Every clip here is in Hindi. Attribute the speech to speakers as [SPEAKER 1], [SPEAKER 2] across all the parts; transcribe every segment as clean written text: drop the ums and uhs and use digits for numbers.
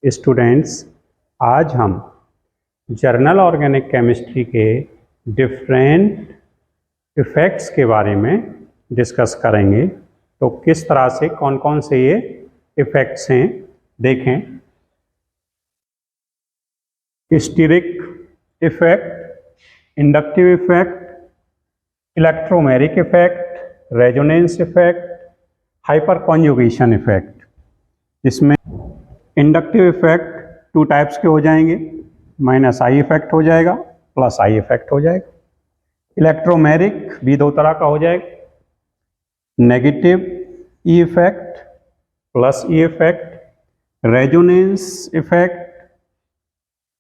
[SPEAKER 1] स्टूडेंट्स, आज हम जर्नल ऑर्गेनिक केमिस्ट्री के डिफरेंट इफ़ेक्ट्स के बारे में डिस्कस करेंगे। तो किस तरह से कौन कौन से ये इफ़ेक्ट्स हैं देखें। Steric effect, inductive effect, electromeric effect, resonance effect, hyperconjugation effect. इसमें इंडक्टिव इफ़ेक्ट टू टाइप्स के हो जाएंगे, माइनस आई इफ़ेक्ट हो जाएगा, प्लस आई इफ़ेक्ट हो जाएगा। इलेक्ट्रोमेरिक भी दो तरह का हो जाएगा, नेगेटिव ई इफ़ेक्ट प्लस ई इफ़ेक्ट। रेजोनेंस इफ़ेक्ट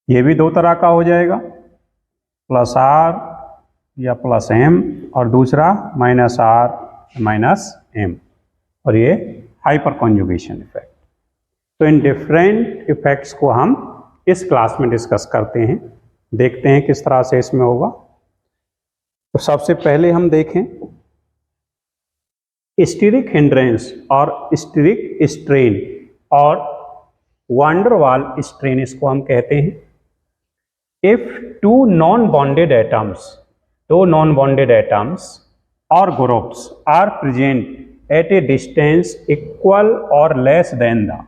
[SPEAKER 1] ये भी दो तरह का हो जाएगा, प्लस आर या प्लस एम, और दूसरा माइनस आर माइनस एम, और ये हाइपर कॉन्जुगेशन इफ़ेक्ट। तो इन डिफरेंट इफ़ेक्ट्स को हम इस क्लास में डिस्कस करते हैं, देखते हैं किस तरह से इसमें होगा। तो सबसे पहले हम देखें स्टीरिक हिंड्रेंस और स्टीरिक स्ट्रेन और वांडर वाल स्ट्रेन, इसको हम कहते हैं। If two non bonded atoms और groups are present at a distance equal और लेस देन द,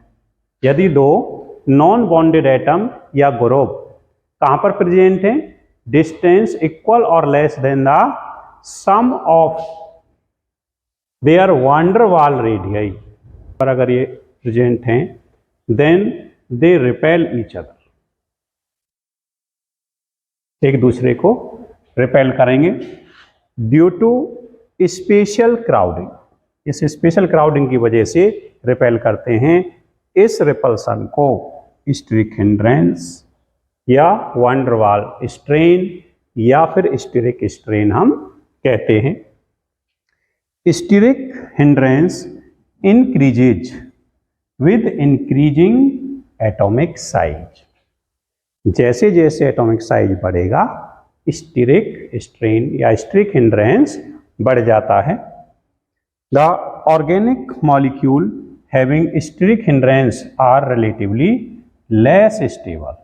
[SPEAKER 1] यदि दो नॉन बॉन्डेड एटम या ग्रुप कहाँ पर प्रेजेंट हैं, डिस्टेंस इक्वल और less than the sum of their van der Waals radii पर अगर ये प्रेजेंट हैं, then they repel each other, एक दूसरे को रिपेल करेंगे ड्यू टू स्पेशल क्राउडिंग। इस स्पेशल क्राउडिंग की वजह से रिपेल करते हैं। इस रिपल्सन को स्टीरिक हिंड्रेंस या वांडर वाल स्ट्रेन या फिर स्टीरिक स्ट्रेन हम कहते हैं। Steric hindrance increases with increasing atomic size. जैसे जैसे एटॉमिक साइज बढ़ेगा, स्टीरिक स्ट्रेन या स्टीरिक हिंड्रेंस बढ़ जाता है। The organic molecule having steric hindrance are relatively less stable.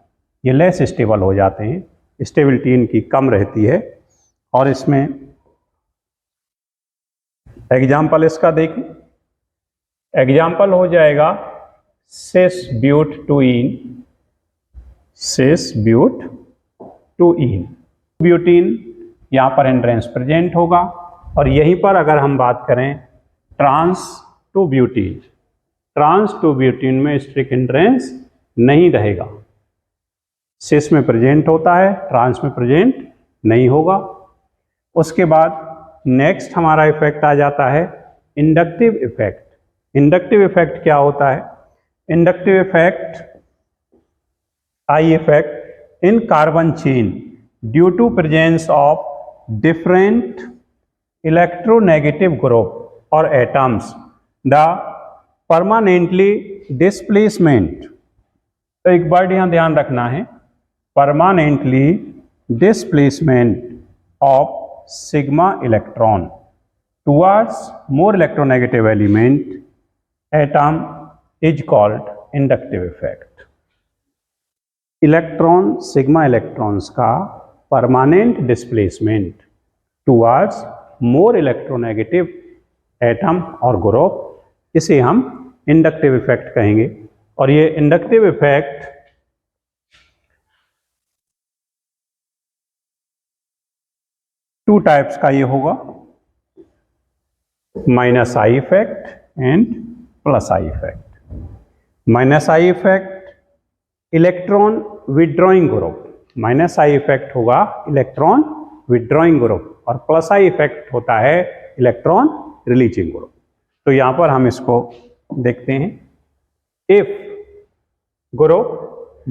[SPEAKER 1] ये लेस स्टेबल हो जाते हैं, स्टेबिलिटी इनकी कम रहती है। और इसमें एग्जाम्पल इसका देखें, एग्जाम्पल हो जाएगा सिस ब्यूट-टू-ईन। ब्यूटीन यहाँ पर हिंड्रेंस प्रेजेंट होगा, और यहीं पर अगर हम बात करें ट्रांस टू ब्यूटीन में स्टीरिक हिंड्रेंस नहीं रहेगा। सिस में प्रेजेंट होता है, ट्रांस में प्रेजेंट नहीं होगा। उसके बाद नेक्स्ट हमारा इफेक्ट आ जाता है इंडक्टिव इफेक्ट। इंडक्टिव इफेक्ट क्या होता है? Inductive effect I effect in carbon chain due to presence of different electronegative group और एटम्स, द परमानेंटली डिस्प्लेसमेंट। तो एक वर्ड यहाँ ध्यान रखना है, permanently displacement of sigma electron towards more electronegative element atom is called inductive effect. Electron, sigma electrons का permanent displacement towards more electronegative atom और ग्रुप, इसे हम इंडक्टिव इफेक्ट कहेंगे। और ये इंडक्टिव इफेक्ट टू टाइप्स का ये होगा, minus I effect and plus I effect. Minus I effect electron withdrawing group, minus I effect होगा इलेक्ट्रॉन विड्रॉइंग ग्रुप, और प्लस आई इफेक्ट होता है इलेक्ट्रॉन रिलीजिंग ग्रुप। तो यहाँ पर हम इसको देखते हैं। If group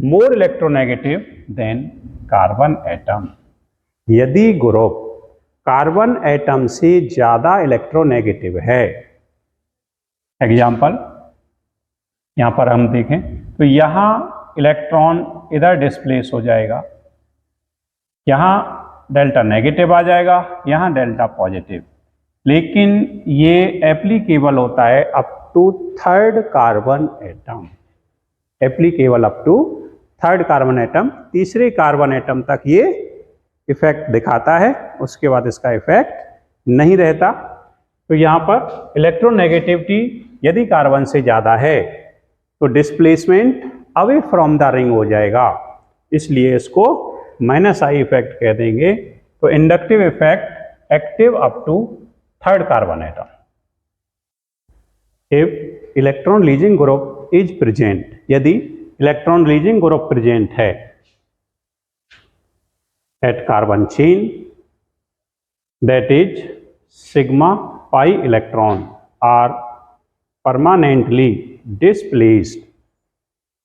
[SPEAKER 1] more electronegative than carbon atom, यदि ग्रुप कार्बन एटम से ज्यादा इलेक्ट्रोनेगेटिव है। एग्जाम्पल यहाँ पर हम देखें तो यहाँ इलेक्ट्रॉन इधर डिस्प्लेस हो जाएगा, यहाँ डेल्टा नेगेटिव आ जाएगा, यहाँ डेल्टा पॉजिटिव। लेकिन ये एप्लीकेबल होता है up to third carbon atom. Applicable up to third carbon atom, तीसरे कार्बन एटम तक ये इफेक्ट दिखाता है, उसके बाद इसका इफेक्ट नहीं रहता। तो यहाँ पर इलेक्ट्रोनेगेटिविटी यदि कार्बन से ज़्यादा है तो displacement away from the ring हो जाएगा, इसलिए इसको माइनस आई इफेक्ट कह देंगे। तो inductive effect active up to third carbon atom. If electron releasing group is present, यदि इलेक्ट्रॉन लीजिंग ग्रुप प्रेजेंट है at carbon chain, that is sigma pi electron are permanently displaced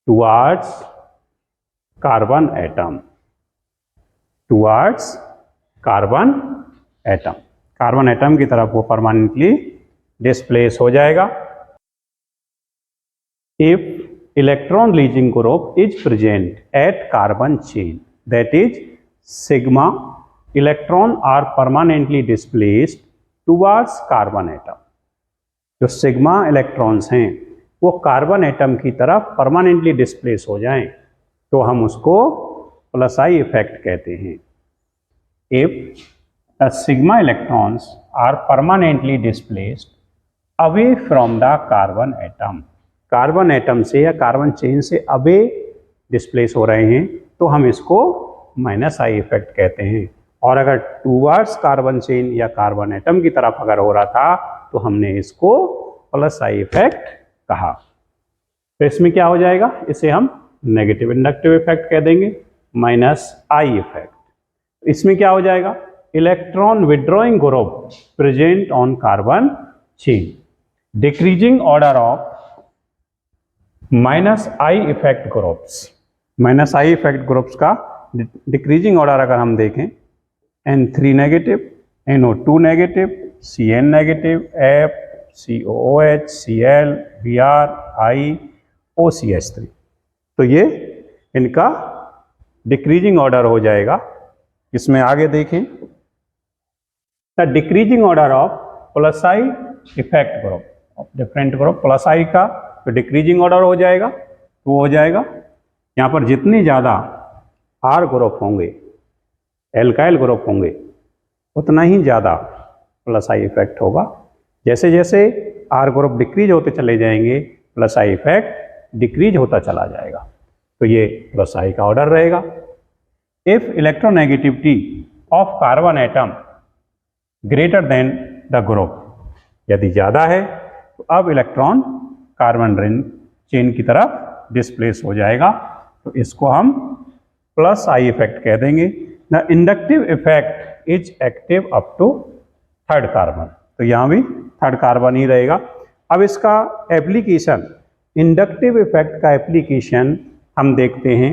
[SPEAKER 1] towards carbon atom, towards carbon atom, carbon atom की तरफ वो परमानेंटली डिस्प्लेस हो जाएगा। If electron releasing group is present at carbon chain, that is sigma electron are permanently displaced towards carbon atom. जो सिग्मा इलेक्ट्रॉन्स हैं वो कार्बन एटम की तरफ परमानेंटली डिस्प्लेस हो जाएं तो हम उसको प्लस आई इफेक्ट कहते हैं। If the sigma electrons are permanently displaced away from the carbon atom, carbon atom से या कार्बन चेन से अवे डिस्प्लेस हो रहे हैं तो हम इसको माइनस आई इफेक्ट कहते हैं। और अगर टूवर्ड्स कार्बन चेन या कार्बन एटम की तरफ अगर हो रहा था तो हमने इसको प्लस आई इफेक्ट कहा। तो इसमें क्या हो जाएगा, इसे हम नेगेटिव इंडक्टिव इफेक्ट कह देंगे, माइनस आई इफेक्ट। इसमें क्या हो जाएगा, electron withdrawing group present on carbon chain, decreasing order of minus I effect groups, minus I effect groups का डिक्रीजिंग ऑर्डर अगर हम देखें, N3 negative, NO2 negative, Cn negative, F, COOH, Cl, Br, I, OCH3, तो ये इनका डिक्रीजिंग ऑर्डर हो जाएगा। इसमें आगे देखें, the decreasing order of plus I effect group of different group, plus I का तो डिक्रीजिंग ऑर्डर हो जाएगा, तो वो हो जाएगा यहाँ पर जितनी ज़्यादा आर ग्रुप होंगे, एल्काइल ग्रुप होंगे, उतना ही ज़्यादा प्लस आई इफेक्ट होगा। जैसे जैसे आर ग्रुप डिक्रीज होते चले जाएंगे प्लस आई इफेक्ट डिक्रीज होता चला जाएगा, तो ये प्लस आई का ऑर्डर रहेगा। If electronegativity of carbon atom greater than the group, यदि ज़्यादा है तो अब इलेक्ट्रॉन कार्बन रिंग चेन की तरफ डिस्प्लेस हो जाएगा, तो इसको हम प्लस आई इफेक्ट कह देंगे। The inductive effect is active up to third carbon, तो यहाँ भी थर्ड कार्बन ही रहेगा। अब इसका एप्लीकेशन, इंडक्टिव इफेक्ट का एप्लीकेशन हम देखते हैं।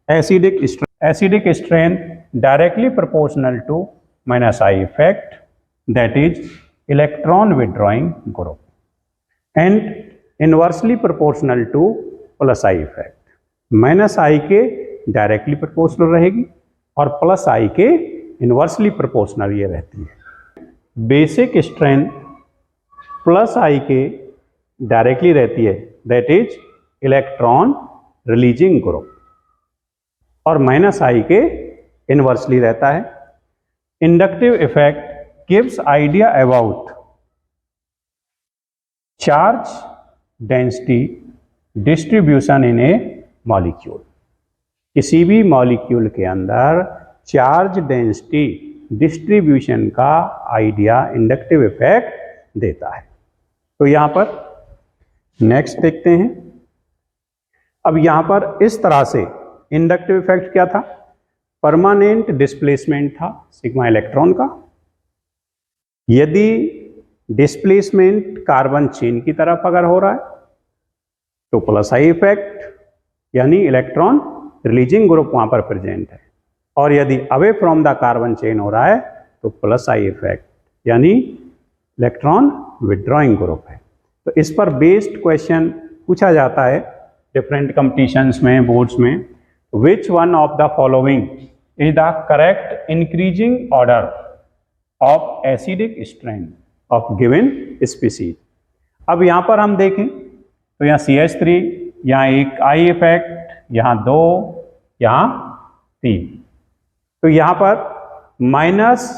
[SPEAKER 1] Acidic strength directly proportional to minus I effect, that is electron withdrawing group, and inversely proportional to plus I effect. Minus I के डायरेक्टली प्रोपोर्शनल रहेगी और प्लस आई के इनवर्सली प्रोपोर्शनल ये रहती है। बेसिक स्ट्रेंथ प्लस आई के डायरेक्टली रहती है, that is electron releasing group, और माइनस आई के इनवर्सली रहता है। Inductive effect gives idea about charge density distribution in A molecule, किसी भी मॉलिक्यूल के अंदर चार्ज डेंसिटी डिस्ट्रीब्यूशन का आइडिया इंडक्टिव इफेक्ट देता है। तो यहाँ पर नेक्स्ट देखते हैं। अब यहाँ पर इस तरह से इंडक्टिव इफेक्ट क्या था, परमानेंट डिस्प्लेसमेंट था सिग्मा इलेक्ट्रॉन का। यदि डिस्प्लेसमेंट कार्बन चेन की तरफ अगर हो रहा है तो प्लस आई इफेक्ट, यानी इलेक्ट्रॉन रिलीजिंग ग्रुप वहां पर प्रेजेंट है, और यदि away from the carbon chain हो रहा है तो प्लस आई इफेक्ट, यानी इलेक्ट्रॉन विड्रॉइंग ग्रुप है। तो इस पर बेस्ड क्वेश्चन पूछा जाता है डिफरेंट कंपटीशंस में, बोर्ड्स में। Which one of the following is the correct increasing order of acidic strength of given species. अब यहाँ पर हम देखें तो यहाँ CH3 यहाँ एक आई इफेक्ट, यहाँ 2, यहाँ 3। तो यहाँ पर माइनस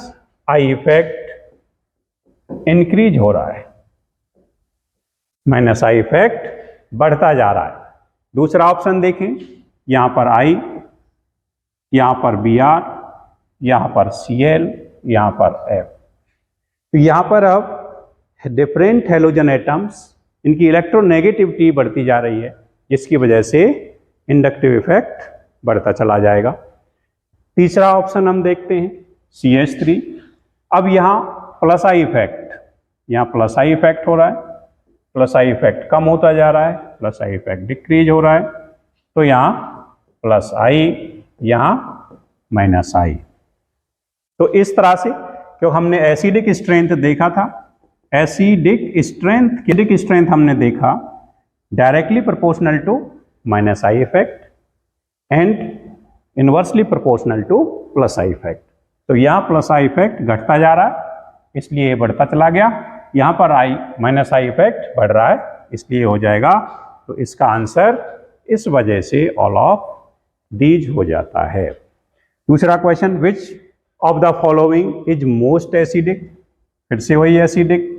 [SPEAKER 1] आई इफेक्ट इंक्रीज हो रहा है, माइनस आई इफेक्ट बढ़ता जा रहा है। दूसरा ऑप्शन देखें, यहाँ पर आई, यहाँ पर बी आर, यहाँ पर सी एल, यहाँ पर एफ। तो यहाँ पर अब डिफरेंट हैलोजन एटम्स, इनकी इलेक्ट्रोनेगेटिविटी बढ़ती जा रही है, जिसकी वजह से इंडक्टिव इफेक्ट बढ़ता चला जाएगा। तीसरा ऑप्शन हम देखते हैं CH3। अब यहाँ प्लस आई इफेक्ट, यहाँ प्लस आई इफेक्ट हो रहा है, प्लस आई इफेक्ट कम होता जा रहा है, प्लस आई इफेक्ट डिक्रीज हो रहा है। तो यहाँ प्लस आई, यहाँ माइनस आई। तो इस तरह से, क्योंकि हमने एसिडिक स्ट्रेंथ देखा था, एसिडिक स्ट्रेंथ हमने देखा directly proportional to minus I effect and inversely proportional to plus I effect. तो यहाँ प्लस आई इफेक्ट घटता जा रहा है, इसलिए ये बढ़ता चला गया। यहाँ पर आई माइनस आई इफेक्ट बढ़ रहा है, इसलिए हो जाएगा। तो इसका आंसर इस वजह से ऑल ऑफ दीज हो जाता है। दूसरा question, which of the following is most acidic. फिर से वही एसिडिक।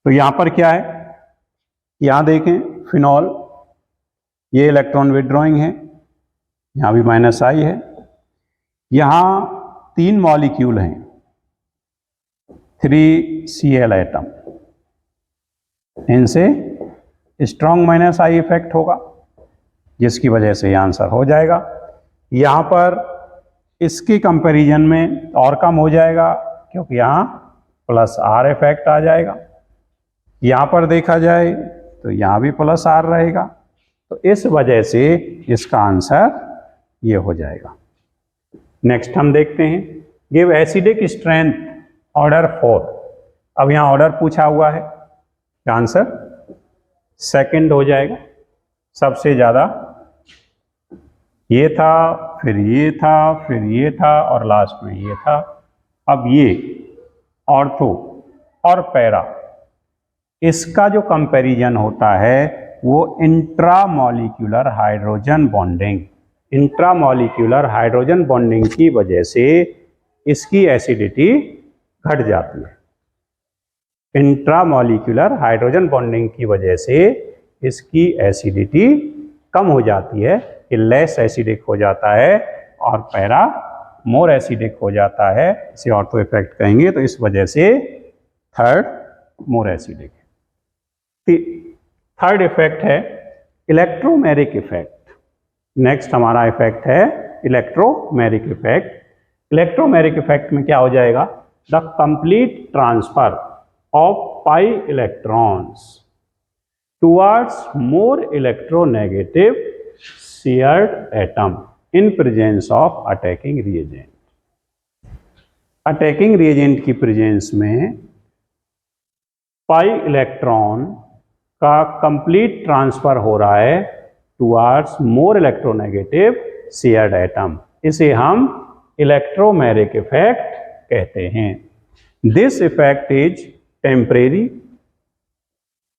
[SPEAKER 1] तो यहाँ पर क्या है, यहाँ देखें फिनॉल, ये इलेक्ट्रॉन विड्रॉइंग है, यहाँ भी माइनस आई है। यहाँ 3 मॉलिक्यूल हैं, 3Cl एटम, इनसे स्ट्रॉन्ग माइनस आई इफेक्ट होगा, जिसकी वजह से ये आंसर हो जाएगा। यहाँ पर इसके कंपैरिजन में और कम हो जाएगा, क्योंकि यहाँ प्लस आर इफेक्ट आ जाएगा। यहाँ पर देखा जाए तो यहाँ भी प्लस आर रहेगा। तो इस वजह से इसका आंसर ये हो जाएगा। नेक्स्ट हम देखते हैं, गिव एसिडिक स्ट्रेंथ ऑर्डर 4। अब यहाँ ऑर्डर पूछा हुआ है, आंसर सेकंड हो जाएगा। सबसे ज़्यादा ये था, फिर ये था, फिर ये था और लास्ट में ये था। अब ये ऑर्थो और पैरा, इसका जो कंपैरिजन होता है वो intramolecular hydrogen bonding, intramolecular hydrogen bonding की वजह से इसकी एसिडिटी घट जाती है। इंट्रामॉलिक्यूलर हाइड्रोजन बॉन्डिंग की वजह से इसकी एसिडिटी कम हो जाती है, कि लेस एसिडिक हो जाता है, और पैरा मोर एसिडिक हो जाता है। इसे ऑर्थो इफेक्ट कहेंगे। तो इस वजह से थर्ड मोर एसिडिक है। थर्ड इफेक्ट है इलेक्ट्रोमेरिक इफेक्ट। नेक्स्ट हमारा इफेक्ट है इलेक्ट्रोमेरिक इफेक्ट। इलेक्ट्रोमेरिक इफेक्ट में क्या हो जाएगा, the complete transfer of pi electrons towards more electronegative shared atom in presence of attacking reagent. Attacking reagent की प्रेजेंस में पाई इलेक्ट्रॉन का कंप्लीट ट्रांसफर हो रहा है towards more electronegative shared atom. इसे हम इलेक्ट्रोमेरिक इफेक्ट कहते हैं। दिस इफेक्ट इज टेम्परेरी,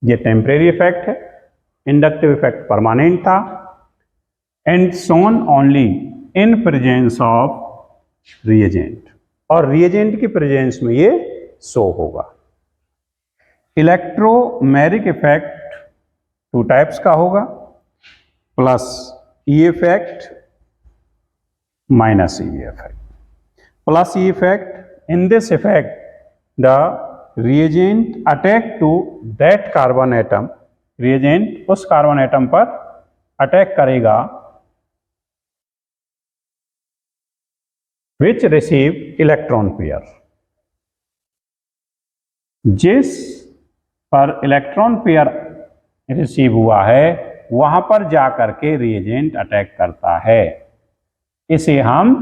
[SPEAKER 1] ये टेम्परेरी इफेक्ट है। इंडक्टिव इफेक्ट परमानेंट था। And shown only in presence of reagent, और रिएजेंट की प्रेजेंस में ये शो होगा। इलेक्ट्रोमेरिक इफेक्ट 2 टाइप्स का होगा, plus E effect, minus E effect. Plus E effect, in this effect the reagent attack to that carbon atom, reagent उस कार्बन एटम पर अटैक करेगा which receive electron pair, जिस पर इलेक्ट्रॉन पेयर रिसीव हुआ है वहां पर जाकर के रिएजेंट अटैक करता है। इसे हम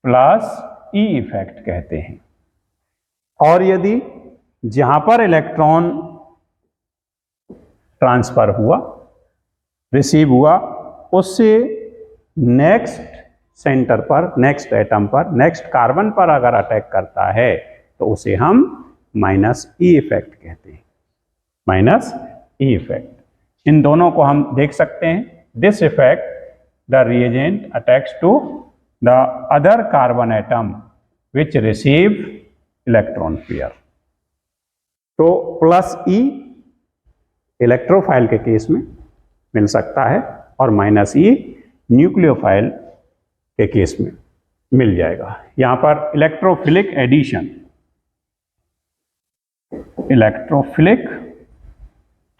[SPEAKER 1] प्लस ई इफेक्ट कहते हैं। और यदि जहां पर इलेक्ट्रॉन ट्रांसफर हुआ, रिसीव हुआ, उससे नेक्स्ट सेंटर पर, नेक्स्ट एटम पर, नेक्स्ट कार्बन पर अगर अटैक करता है तो उसे हम माइनस ई इफेक्ट कहते हैं। Minus E effect. इन दोनों को हम देख सकते हैं। This effect the reagent attacks to the other carbon atom which receive electron pair. तो प्लस ई इलेक्ट्रोफाइल के केस में मिल सकता है और माइनस ई न्यूक्लियोफाइल के केस में मिल जाएगा। यहां पर इलेक्ट्रोफिलिक एडिशन, इलेक्ट्रोफिलिक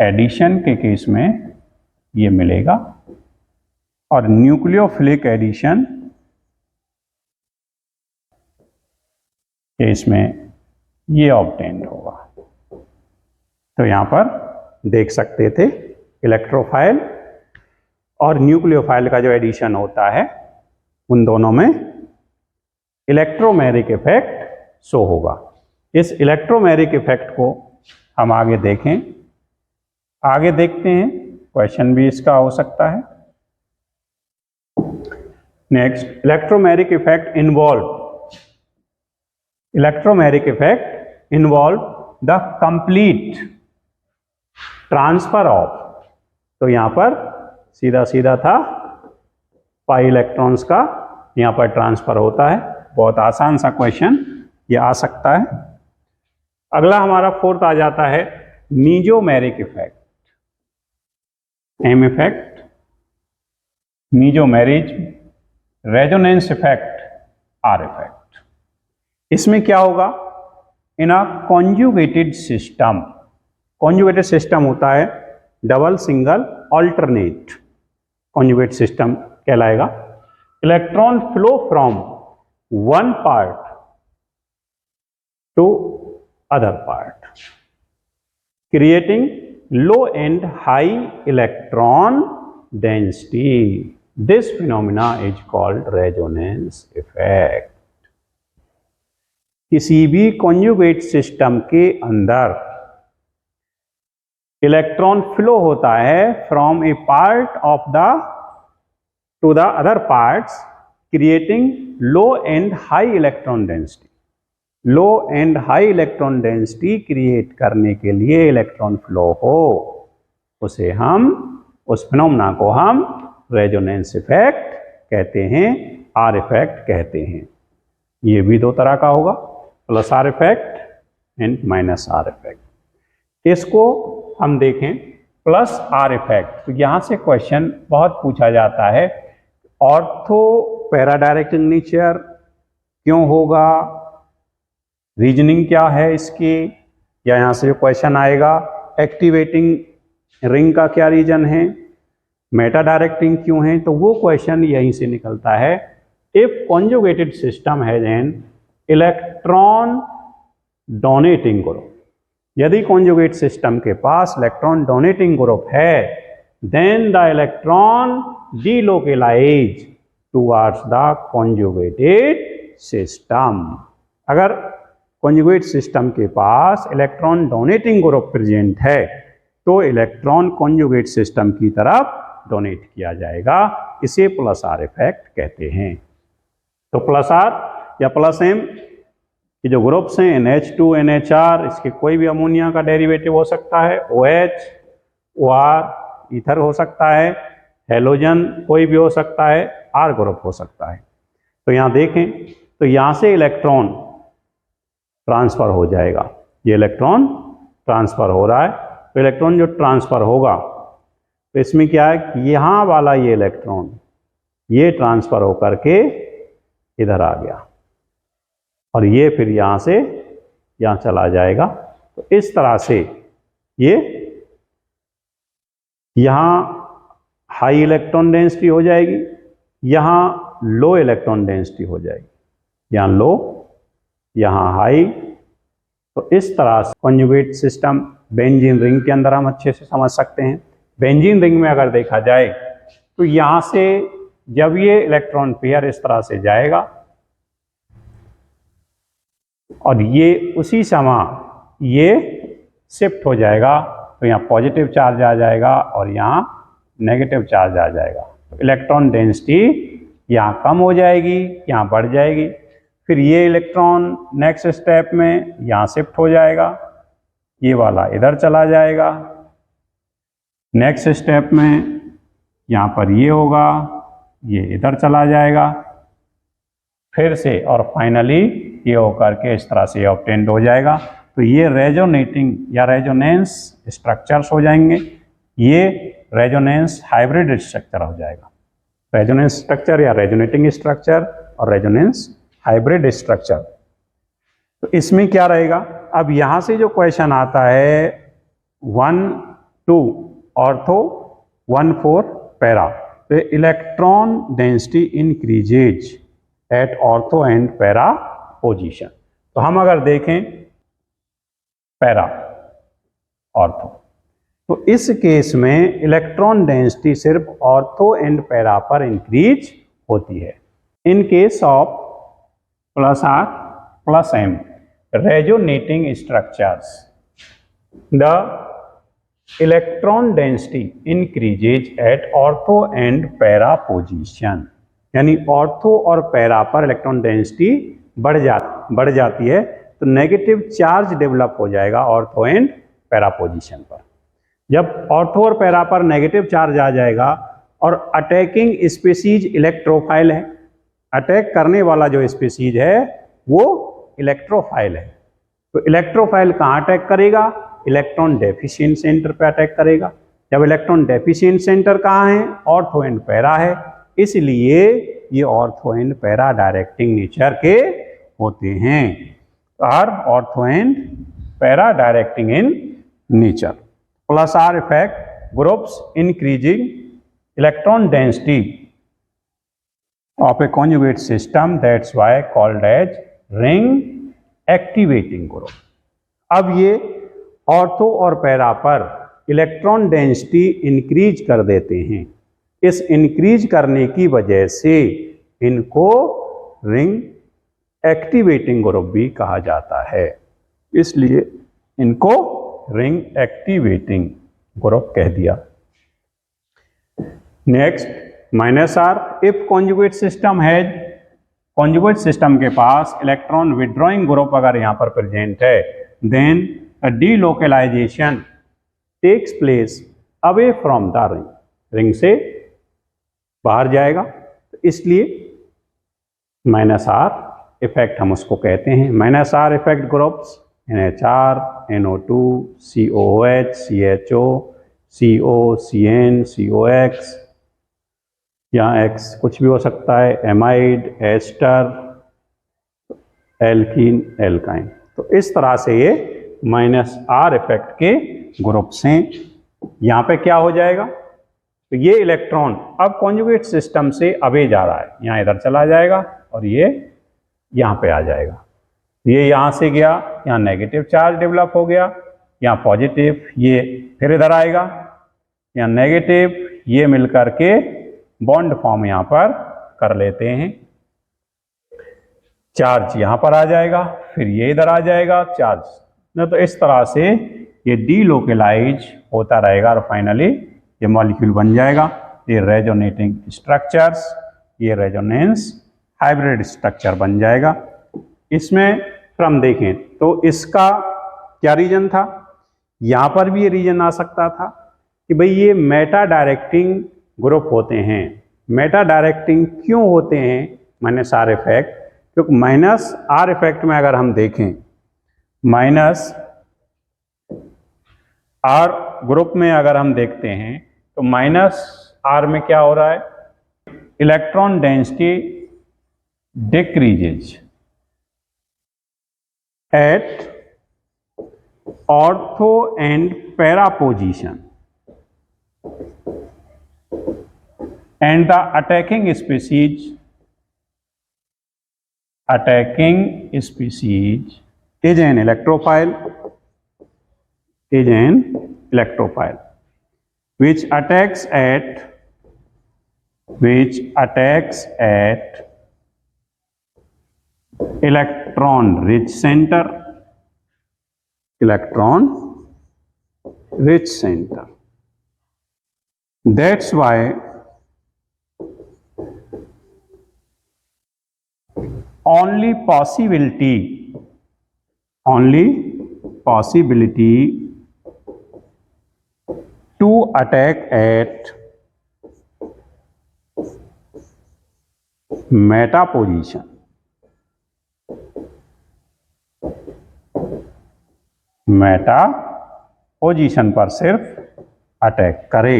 [SPEAKER 1] एडिशन के केस में ये मिलेगा और न्यूक्लियोफिलिक एडिशन केस में ये ऑब्टेन होगा। तो यहां पर देख सकते थे इलेक्ट्रोफाइल और न्यूक्लियोफाइल का जो एडिशन होता है उन दोनों में इलेक्ट्रोमेरिक इफेक्ट शो होगा। इस इलेक्ट्रोमेरिक इफेक्ट को हम आगे देखें, आगे देखते हैं, क्वेश्चन भी इसका हो सकता है। Next, electromeric effect involve the complete transfer of, तो यहां पर सीधा सीधा था पाई इलेक्ट्रॉन्स का यहां पर ट्रांसफर होता है। बहुत आसान सा क्वेश्चन ये आ सकता है। अगला हमारा फोर्थ आ जाता है mesomeric effect, M effect, mesomerism, resonance effect, R effect. इसमें क्या होगा, in a conjugated system, conjugated system होता है double single alternate conjugate system कहलाएगा। Electron flow from one part to other part, creating low and high electron density. This phenomena is called resonance effect. किसी भी conjugate system के अंदर इलेक्ट्रॉन फ्लो होता है from a part of the to the other parts, creating low and high electron density. Low and high electron density create करने के लिए इलेक्ट्रॉन फ्लो हो, उसे हम, उस फिनोमेना को हम रेजोनेंस इफेक्ट कहते हैं, आर इफेक्ट कहते हैं। ये भी दो तरह का होगा, plus R effect and minus are effect. इसको हम देखें प्लस आर इफेक्ट, तो यहां से क्वेश्चन बहुत पूछा जाता है, ऑर्थो पैराडायरेक्टिंग नेचर क्यों होगा, रीजनिंग क्या है इसकी, या यहाँ से जो क्वेश्चन आएगा एक्टिवेटिंग रिंग का क्या रीजन है, मेटा डायरेक्टिंग क्यों है, तो वो क्वेश्चन यहीं से निकलता है। If conjugated system has an electron donating group, यदि कॉन्जुगेट सिस्टम के पास इलेक्ट्रॉन डोनेटिंग ग्रुप है, then the electron delocalise towards the conjugated system. अगर कॉन्जुगेट सिस्टम के पास इलेक्ट्रॉन डोनेटिंग ग्रुप प्रेजेंट है तो इलेक्ट्रॉन कॉन्जुगेट सिस्टम की तरफ डोनेट किया जाएगा, इसे प्लस आर इफेक्ट कहते हैं। तो प्लस आर या प्लस एम की जो ग्रुप्स हैं NH2, NHR, इसके कोई भी अमोनिया का डेरिवेटिव हो सकता है, OH, OR, ईथर हो सकता है, हेलोजन कोई भी हो सकता है, आर ग्रुप हो सकता है। तो यहाँ देखें तो यहाँ से इलेक्ट्रॉन ट्रांसफर हो जाएगा, ये इलेक्ट्रॉन ट्रांसफर हो रहा है, तो इलेक्ट्रॉन जो ट्रांसफर होगा तो इसमें क्या है कि यहाँ वाला ये इलेक्ट्रॉन ये ट्रांसफर होकर के इधर आ गया और ये फिर यहाँ से यहाँ चला जाएगा। तो इस तरह से ये यहाँ हाई इलेक्ट्रॉन डेंसिटी हो जाएगी, यहाँ लो इलेक्ट्रॉन डेंसिटी हो जाएगी, यहाँ लो यहाँ हाई। तो इस तरह से कॉन्जुगेट सिस्टम बेंजीन रिंग के अंदर हम अच्छे से समझ सकते हैं। बेंजीन रिंग में अगर देखा जाए तो यहाँ से जब ये इलेक्ट्रॉन पेयर इस तरह से जाएगा और ये उसी समय ये शिफ्ट हो जाएगा, तो यहाँ पॉजिटिव चार्ज आ जाएगा और यहाँ नेगेटिव चार्ज आ जाएगा। तो इलेक्ट्रॉन डेंसिटी यहाँ कम हो जाएगी, यहाँ बढ़ जाएगी। फिर ये इलेक्ट्रॉन नेक्स्ट स्टेप में यहाँ शिफ्ट हो जाएगा, ये वाला इधर चला जाएगा, नेक्स्ट स्टेप में यहाँ पर ये होगा, ये इधर चला जाएगा फिर से, और फाइनली ये होकर के इस तरह से ऑब्टेंड हो जाएगा। तो ये रेजोनेटिंग या रेजोनेंस स्ट्रक्चर्स हो जाएंगे, ये रेजोनेंस हाइब्रिड स्ट्रक्चर हो जाएगा। रेजोनेंस स्ट्रक्चर या रेजोनेटिंग स्ट्रक्चर और रेजोनेंस हाइब्रिड स्ट्रक्चर। तो इसमें क्या रहेगा, अब यहां से जो क्वेश्चन आता है 1 2 ऑर्थो 1 4 पैरा, तो electron density increases at ortho and para position. तो हम अगर देखें पैरा ऑर्थो, तो इस केस में इलेक्ट्रॉन डेंसिटी सिर्फ ऑर्थो एंड पैरा पर इंक्रीज होती है। In case of plus R plus M resonating structures, the electron density increases at ortho and para position, यानी ऑर्थो और पैरा पर इलेक्ट्रॉन डेंसिटी बढ़ जाती है, तो नेगेटिव चार्ज डेवलप हो जाएगा ऑर्थो एंड पैरा पोजीशन पर। जब ऑर्थो और पैरा पर नेगेटिव चार्ज आ जाएगा और अटैकिंग स्पीसीज इलेक्ट्रोफाइल है, अटैक करने वाला जो स्पीसीज है वो इलेक्ट्रोफाइल है, तो इलेक्ट्रोफाइल कहाँ अटैक करेगा, इलेक्ट्रॉन डेफिशिएंट सेंटर पे अटैक करेगा। जब इलेक्ट्रॉन डेफिशिएंट सेंटर कहाँ है, ऑर्थो एंड पैरा है, इसलिए ये ortho and para directing nature के होते हैं, are ortho and para directing in nature. Plus R effect groups increasing electron density of a conjugate system, that's why called as ring activating group. अब ये ऑर्थो और पैरा पर इलेक्ट्रॉन डेंसिटी इंक्रीज कर देते हैं, इस इंक्रीज करने की वजह से इनको रिंग एक्टिवेटिंग ग्रुप भी कहा जाता है, इसलिए इनको रिंग एक्टिवेटिंग ग्रुप कह दिया। Next minus R, if conjugate system has, conjugate system के पास इलेक्ट्रॉन विड्रॉइंग ग्रुप अगर यहाँ पर प्रेजेंट है, then delocalization takes place away from the ring, ring से बाहर जाएगा, तो इसलिए माइनस आर इफेक्ट हम उसको कहते हैं। Minus are effect groups NHR, NO2, COOH, CHO, CO, CN, COX या X कुछ भी हो सकता है, एमाइड, एस्टर, एल्कीन, एल्काइन। तो इस तरह से ये माइनस आर इफेक्ट के ग्रुप्स हैं। यहाँ पे क्या हो जाएगा, तो ये इलेक्ट्रॉन अब कॉन्जुगेट सिस्टम से अवे जा रहा है, यहाँ इधर चला जाएगा और ये यहाँ पे आ जाएगा, ये यहाँ से गया, यहाँ नेगेटिव चार्ज डेवलप हो गया, यहाँ पॉजिटिव, ये फिर इधर आएगा, यहाँ नेगेटिव, ये मिलकर के बॉन्ड फॉर्म यहाँ पर कर लेते हैं, चार्ज यहाँ पर आ जाएगा, फिर ये इधर आ जाएगा चार्ज न, तो इस तरह से ये डीलोकलाइज होता रहेगा और फाइनली ये मॉलिक्यूल बन जाएगा। ये रेजोनेटिंग स्ट्रक्चर्स, ये रेजोनेंस हाइब्रिड स्ट्रक्चर बन जाएगा। इसमें फिर हम देखें तो इसका क्या रीजन था, यहाँ पर भी ये रीजन आ सकता था कि भाई ये मेटा डायरेक्टिंग ग्रुप होते हैं। मेटा डायरेक्टिंग क्यों होते हैं माइनस आर इफेक्ट, क्योंकि माइनस आर इफेक्ट में अगर हम देखें, माइनस आर ग्रुप में अगर हम देखते हैं तो माइनस आर में क्या हो रहा है, electron density decreases at ortho and para position and the attacking species is an electrophile, which attacks at electron rich center, that's why only possibility to attack at meta position. Meta position पर सिर्फ अटैक करे,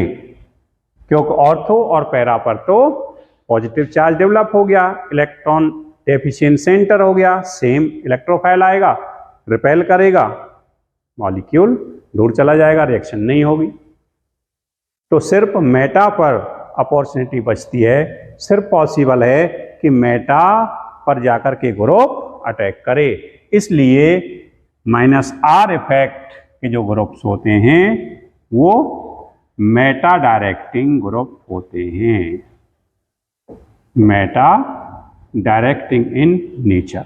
[SPEAKER 1] क्योंकि ऑर्थो और पैरा पर तो पॉजिटिव चार्ज डेवलप हो गया, इलेक्ट्रॉन डेफिशिएंट सेंटर हो गया, सेम इलेक्ट्रोफाइल आएगा, रिपेल करेगा, मॉलिक्यूल दूर चला जाएगा, रिएक्शन नहीं होगी। तो सिर्फ मेटा पर अपॉर्चुनिटी बचती है, सिर्फ पॉसिबल है कि मेटा पर जाकर के ग्रुप अटैक करे। इसलिए -R इफेक्ट के जो ग्रुप्स होते हैं वो मेटा डायरेक्टिंग ग्रुप होते हैं, मेटा डायरेक्टिंग इन नेचर।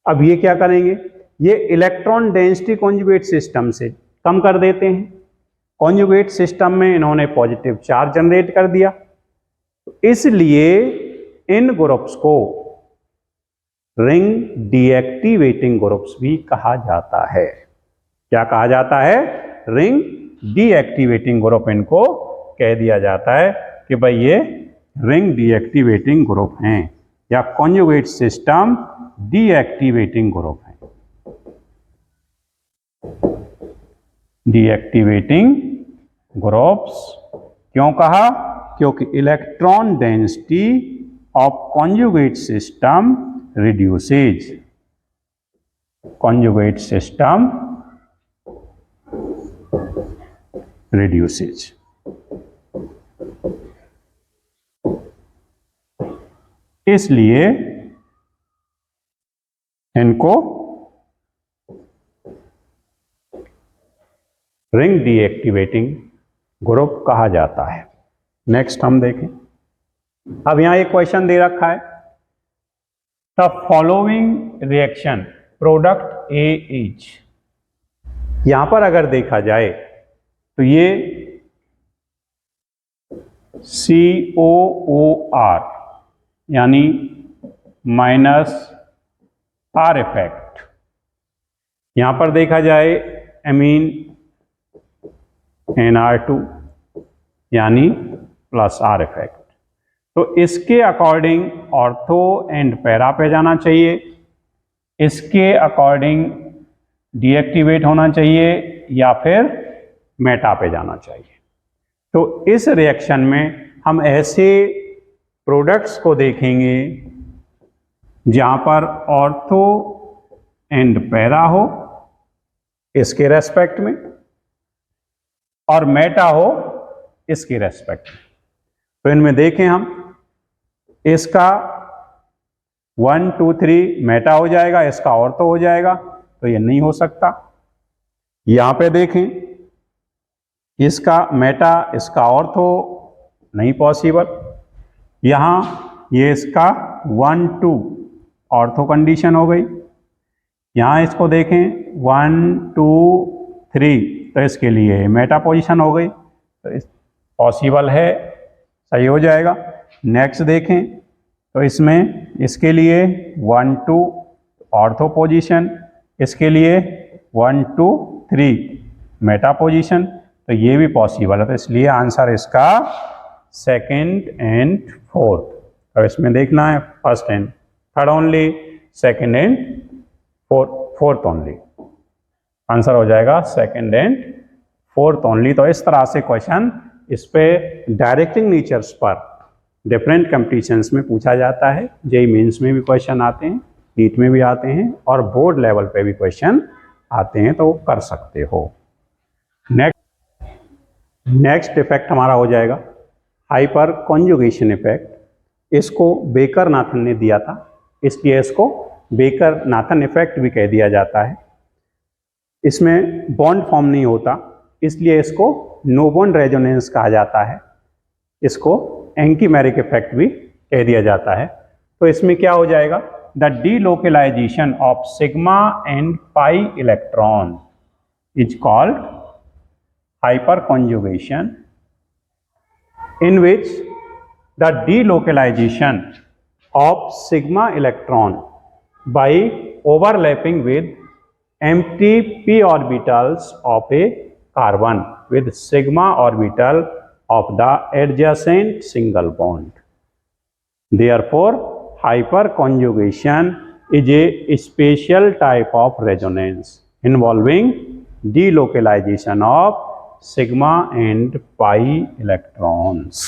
[SPEAKER 1] अब ये क्या करेंगे, ये इलेक्ट्रॉन डेंसिटी कॉन्जुगेट सिस्टम से कम कर देते हैं। कॉन्जुगेट सिस्टम में इन्होंने पॉजिटिव चार्ज जनरेट कर दिया, इसलिए इन ग्रुप्स को रिंग डीएक्टिवेटिंग ग्रुप्स भी कहा जाता है। क्या कहा जाता है, रिंग डीएक्टिवेटिंग ग्रुप इनको कह दिया जाता है कि भाई ये रिंग डीएक्टिवेटिंग ग्रुप हैं या कॉन्जुगेट सिस्टम डीएक्टिवेटिंग ग्रुप है। डीएक्टिवेटिंग ग्रुप्स क्यों कहा, क्योंकि electron density of conjugate system reduces, conjugate system reduces। इसलिए इनको रिंग डीएक्टिवेटिंग ग्रुप कहा जाता है। नेक्स्ट हम देखें, अब यहां एक क्वेश्चन दे रखा है, the following reaction product A is. यहां पर अगर देखा जाए तो ये COOR यानी -R इफेक्ट, यहां पर देखा जाए एमीन NR2 यानी +R इफेक्ट। तो इसके अकॉर्डिंग ऑर्थो एंड पैरा पे जाना चाहिए, इसके अकॉर्डिंग डीएक्टिवेट होना चाहिए या फिर मेटा पे जाना चाहिए। तो इस रिएक्शन में हम ऐसे प्रोडक्ट्स को देखेंगे जहां पर ऑर्थो एंड पैरा हो इसके रेस्पेक्ट में और मेटा हो इसके रेस्पेक्ट में। तो इनमें देखें हम, इसका 1 2 3 मेटा हो जाएगा, इसका ऑर्थो हो जाएगा, तो ये नहीं हो सकता। यहां पे देखें, इसका मेटा इसका ऑर्थो, नहीं पॉसिबल। यहां ये इसका 1 2 ऑर्थो कंडीशन हो गई। यहां इसको देखें 1 2 3, तो इसके लिए मेटा पोजीशन हो गई, तो पॉसिबल है, सही हो जाएगा। नेक्स्ट देखें तो इसमें इसके लिए 1 2 ऑर्थो पोजीशन, इसके लिए 1 2 3 मेटा पोजीशन, तो ये भी पॉसिबल है। तो इसलिए आंसर इसका सेकंड एंड फोर्थ। तो इसमें देखना है first and third only, second and fourth only. Answer हो जाएगा सेकंड एंड फोर्थ ओनली। तो इस तरह से क्वेश्चन इस पे डायरेक्टिंग नेचर्स पर डिफरेंट कंपटीशंस में पूछा जाता है। जेईई मेंस में भी क्वेश्चन आते हैं, नीट में भी आते हैं और बोर्ड लेवल पे भी क्वेश्चन आते हैं, तो कर सकते हो। नेक्स्ट इफेक्ट हमारा हो जाएगा हाइपर कॉन्जुगेशन इफेक्ट। इसको बेकर नाथन ने दिया था, इसलिए इसको बेकर नाथन इफेक्ट भी कह दिया जाता है। इसमें बॉन्ड फॉर्म नहीं होता, इसलिए इसको नो बॉन्ड रेजोनेंस कहा जाता है। इसको एंकीमेरिक इफेक्ट भी कह दिया जाता है। तो इसमें क्या हो जाएगा, the delocalization of sigma and pi electron is called hyper conjugation, in which the delocalization of sigma electron by overlapping with empty p orbitals of a carbon with sigma orbital of the adjacent single bond. Therefore, hyperconjugation is a special type of resonance involving delocalization of sigma and pi electrons.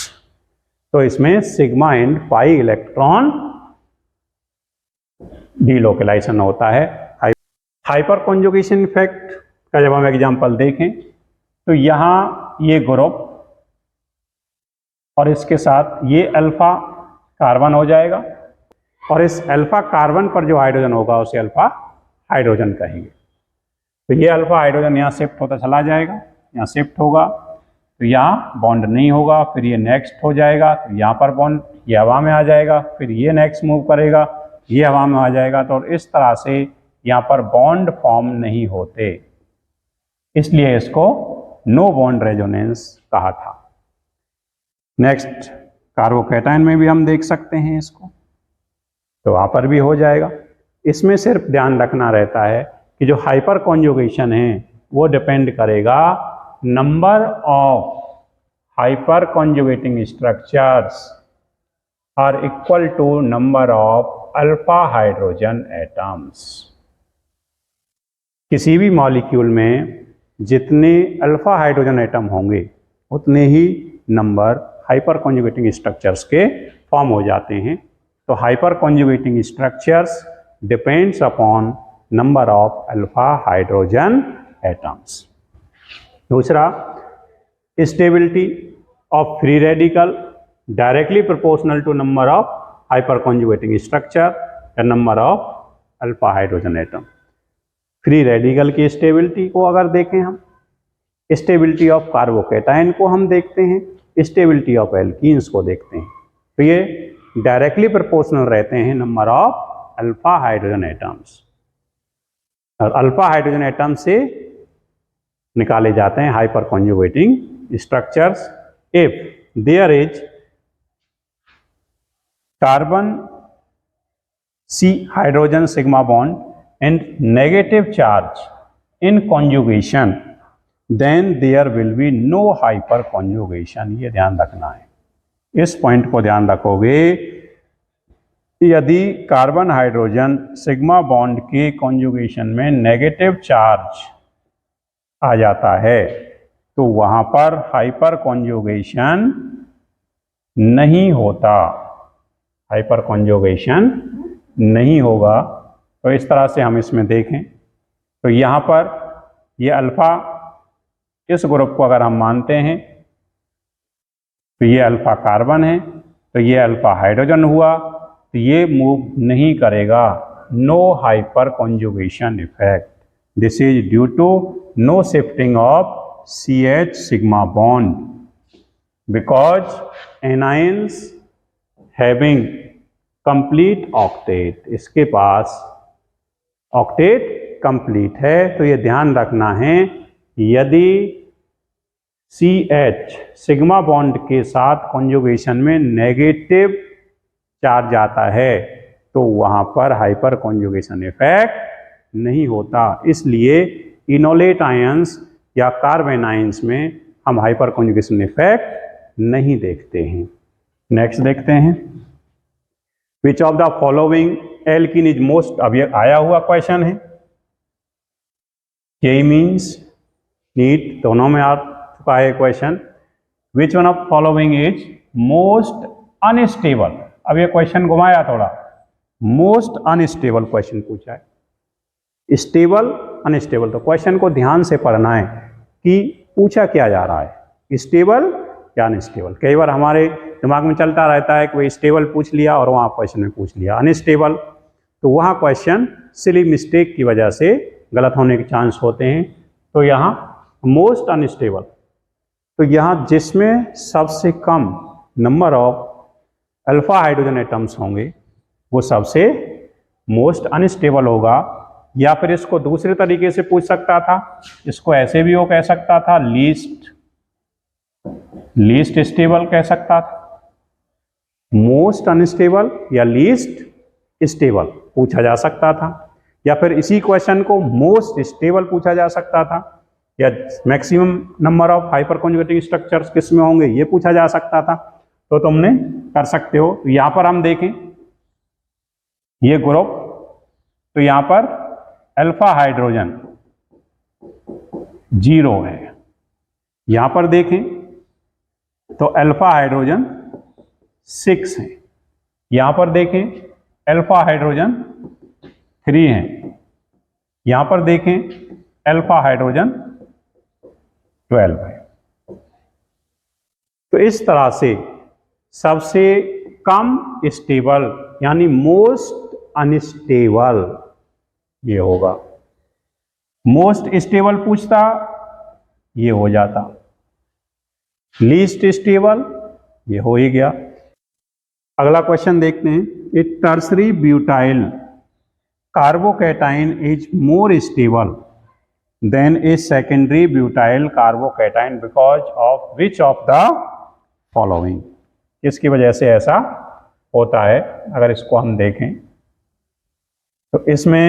[SPEAKER 1] तो इसमें sigma and pi electron delocalization होता है। हाइपर कॉन्जुगेशन इफेक्ट का जब हम एग्जांपल देखें तो यहाँ ये ग्रुप और इसके साथ ये अल्फा कार्बन हो जाएगा और इस अल्फा कार्बन पर जो हाइड्रोजन होगा उसे अल्फा हाइड्रोजन कहेंगे। तो ये अल्फा हाइड्रोजन यहाँ शिफ्ट होता चला जाएगा, यहाँ शिफ्ट होगा तो यहाँ बॉन्ड नहीं होगा, फिर ये नेक्स्ट हो जाएगा तो यहाँ पर बॉन्ड ये हवा में आ जाएगा, फिर ये नेक्स्ट मूव करेगा ये हवा में आ जाएगा। तो इस तरह से यहाँ पर बॉन्ड फॉर्म नहीं होते, इसलिए इसको नो बॉन्ड रेजोनेंस कहा था। नेक्स्ट कार्बोकैटायन में भी हम देख सकते हैं इसको, तो वहाँ पर भी हो जाएगा। इसमें सिर्फ ध्यान रखना रहता है कि जो हाइपर कॉन्जुगेशन है वो डिपेंड करेगा number of hyper conjugating structures are equal to number of alpha hydrogen atoms. किसी भी मॉलिक्यूल में जितने अल्फा हाइड्रोजन एटम होंगे उतने ही नंबर हाइपर कॉन्जुगेटिंग स्ट्रक्चर्स के फॉर्म हो जाते हैं। तो hyper conjugating structures depends upon number of alpha hydrogen atoms. दूसरा, stability of free radical directly proportional to number of hyper conjugating structure या number of alpha hydrogen atom. Free radical की स्टेबिलिटी को अगर देखें हम, स्टेबिलिटी ऑफ कार्बोकैटायन को हम देखते हैं, स्टेबिलिटी ऑफ एल्कीन्स को देखते हैं, तो ये डायरेक्टली प्रोपोर्शनल रहते हैं number of alpha hydrogen atoms. और अल्फा हाइड्रोजन एटम से निकाले जाते हैं hyper conjugating structures if there is carbon C hydrogen sigma bond and negative charge in conjugation, then there will be no hyperconjugation। ये ध्यान रखना है, इस पॉइंट को ध्यान रखोगे। यदि कार्बन हाइड्रोजन सिग्मा बॉन्ड के कॉन्जुगेशन में नेगेटिव चार्ज आ जाता है तो वहाँ पर हाइपर कॉन्जुगेशन नहीं होता, हाइपर कॉन्जुगेशन नहीं होगा। तो इस तरह से हम इसमें देखें तो यहाँ पर ये अल्फ़ा, इस ग्रुप को अगर हम मानते हैं तो ये अल्फ़ा कार्बन है, तो ये अल्फ़ा हाइड्रोजन हुआ, तो ये मूव नहीं करेगा, no hyper conjugation effect. This is due to no shifting of CH sigma bond because anions having complete octet, इसके पास ऑक्टेट कंप्लीट है। तो ये ध्यान रखना है, यदि CH सिग्मा बॉन्ड के साथ कॉन्जुगेशन में नेगेटिव चार्ज आता है तो वहाँ पर हाइपर कॉन्जुगेशन इफेक्ट नहीं होता। इसलिए इनोलेट आयंस या कार्बन आयंस में हम हाइपर कॉन्जुगेशन इफेक्ट नहीं देखते हैं। नेक्स्ट देखते हैं, which of the following alkene is most, अब ये आया हुआ क्वेश्चन है, के मीन्स नीट दोनों में आ चुका है question. Which one of following is most unstable. अब ये क्वेश्चन घुमाया थोड़ा, मोस्ट अनस्टेबल क्वेश्चन पूछा है, स्टेबल अनस्टेबल। तो क्वेश्चन को ध्यान से पढ़ना है कि पूछा क्या जा रहा है, स्टेबल या अनस्टेबल। कई बार हमारे दिमाग में चलता रहता है कि भाई स्टेबल पूछ लिया और वहाँ क्वेश्चन में पूछ लिया अनस्टेबल, तो वहाँ क्वेश्चन सिली मिस्टेक की वजह से गलत होने के चांस होते हैं। तो यहाँ मोस्ट अनस्टेबल, तो यहाँ जिसमें सबसे कम number of alpha hydrogen atoms होंगे वो सबसे मोस्ट अनस्टेबल होगा। या फिर इसको दूसरे तरीके से पूछ सकता था, इसको ऐसे भी वो कह सकता था, लीस्ट स्टेबल कह सकता था। मोस्ट अनस्टेबल या लीस्ट स्टेबल पूछा जा सकता था, या फिर इसी क्वेश्चन को मोस्ट स्टेबल पूछा जा सकता था, या maximum number of hyper conjugating structures किस में होंगे, ये पूछा जा सकता था, तो तुमने कर सकते हो। तो यहां पर हम देखें ये ग्रुप, तो यहां पर अल्फा हाइड्रोजन 0 है। यहां पर देखें तो अल्फा हाइड्रोजन 6 है। यहां पर देखें अल्फा हाइड्रोजन 3 है। यहां पर देखें अल्फा हाइड्रोजन 12 है। तो इस तरह से सबसे कम स्टेबल यानी मोस्ट अनस्टेबल ये होगा। मोस्ट स्टेबल पूछता ये हो जाता, लीस्ट स्टेबल ये हो ही गया। अगला क्वेश्चन देखते हैं। A tertiary butyl carbocation is more stable than a secondary butyl carbocation because of which of the following. इसकी वजह से ऐसा होता है। अगर इसको हम देखें तो इसमें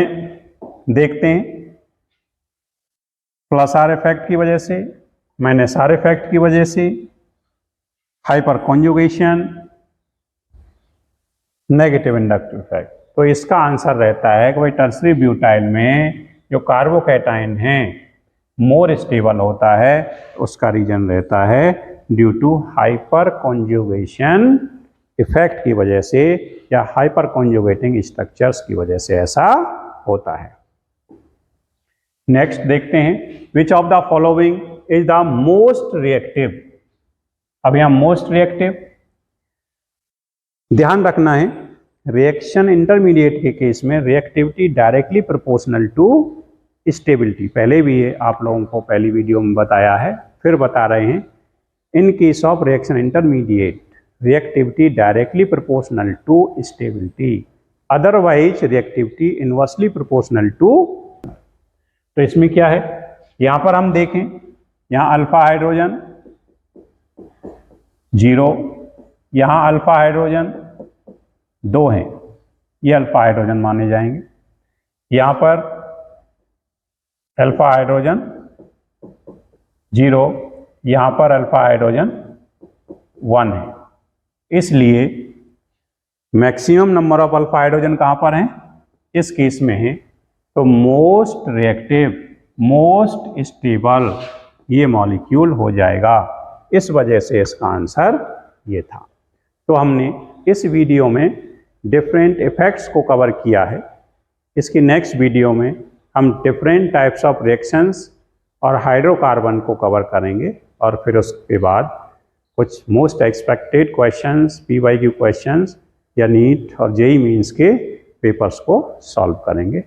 [SPEAKER 1] देखते हैं प्लस आर इफेक्ट की वजह से, माइनस आर इफेक्ट की वजह से, hyper conjugation, negative inductive effect. तो इसका आंसर रहता है कि भाई टर्सरी ब्यूटाइल में जो कार्बोकैटाइन है मोर स्टेबल होता है, उसका रीजन रहता है due to hyper conjugation effect की वजह से या हाइपर कॉन्जुगेटिंग स्ट्रक्चर्स की वजह से ऐसा होता है। नेक्स्ट देखते हैं, which of the following is the most reactive. अब यहां मोस्ट रिएक्टिव ध्यान रखना है, रिएक्शन इंटरमीडिएट के केस में reactivity directly proportional to stability. पहले भी ये आप लोगों को पहली वीडियो में बताया है, फिर बता रहे हैं। In case of reaction intermediate reactivity directly proportional to stability, otherwise reactivity inversely proportional to. तो इसमें क्या है, यहां पर हम देखें, यहां अल्फा हाइड्रोजन 0, यहां अल्फा हाइड्रोजन 2 हैं, ये अल्फा हाइड्रोजन माने जाएंगे। यहां पर अल्फा हाइड्रोजन 0, यहां पर अल्फा हाइड्रोजन 1 है। इसलिए maximum number of alpha hydrogen कहां पर हैं, इस केस में है। तो मोस्ट रिएक्टिव, मोस्ट स्टेबल ये मॉलिक्यूल हो जाएगा। इस वजह से इसका आंसर ये था। तो हमने इस वीडियो में डिफरेंट इफेक्ट्स को कवर किया है। इसकी नेक्स्ट वीडियो में हम डिफरेंट टाइप्स ऑफ रिएक्शंस और हाइड्रोकार्बन को कवर करेंगे और फिर उसके बाद कुछ most expected questions, PYQ questions या नीट और JEE मेंस के पेपर्स को सॉल्व करेंगे।